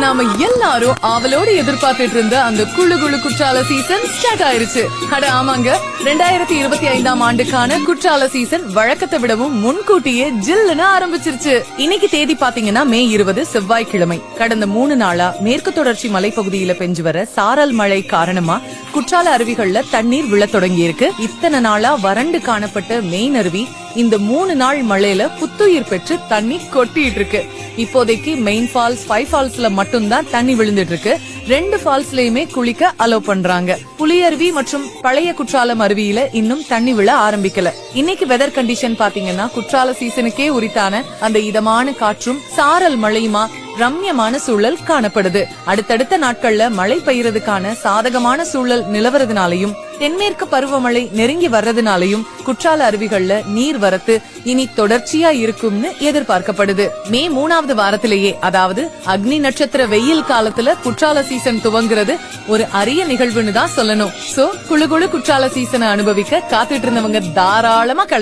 நாம எல்லாரும் ஆவலோடு எதிர்பார்த்துட்டு இருந்த அந்த குளு குளு குற்றால சீசன் ஸ்டார்ட் ஆயிருச்சு. அட ஆமாங்க, 2025ஆம் ஆண்டுக்கான குற்றால சீசன் வழக்கத்தை விடவும் முன்கூட்டியே ஜில்லுன்னு ஆரம்பிச்சிருச்சு. இன்னைக்கு தேதி பாத்தீங்கன்னா மே 20 செவ்வாய்க்கிழமை. கடந்த 3 நாளா மேற்கு தொடர்ச்சி மலைப்பகுதியில பெஞ்சு வர சாரல் மழை காரணமா குற்றால அருவிகள்ல தண்ணீர் விழத் தொடங்கி இருக்கு. இத்தனை நாளா வறண்டு காணப்பட்ட மெயின் அருவி இந்த 3 நாள் மழையில புத்துயிர் பெற்று தண்ணி கொட்டிட்டு இருக்கு. இப்போதைக்கு மெயின் ஃபால்ஸ் 5 ஃபால்ஸ்ல மட்டும்தான் தண்ணி விழுந்துட்டு இருக்கு. 2 ஃபால்ஸ்லயுமே குளிக்க அலோவ் பண்றாங்க. புலியருவி மற்றும் பழைய குற்றாலம் அருவியில இன்னும் தண்ணி விழ ஆரம்பிக்கல. இன்னைக்கு வெதர் கண்டிஷன் பாத்தீங்கன்னா குற்றால சீசனுக்கே உரித்தான அந்த இதமான காற்றும் சாரல் மழையுமா ரம்யமான சூழல் காணப்படுது. அடுத்தடுத்த நாட்கள்ல மழை பெய்யறதுக்கான சாதகமான சூழல் நிலவறதுனாலையும் தென்மேற்கு பருவமழை நெருங்கி வர்றதுனாலையும் குற்றால அருவிகள்ல நீர் வரத்து இனி தொடர்ச்சியா இருக்கும்னு எதிர்பார்க்கப்படுது. மே 3வது வாரத்திலேயே, அதாவது அக்னி நட்சத்திர வெயில் காலத்துல குற்றால சீசன் துவங்குறது ஒரு அரிய நிகழ்வுன்னு தான் சொல்லணும். சோ குளு குளு குற்றால சீசனை அனுபவிக்க காத்துட்டு இருந்தவங்க தாராளமா கிளம்பி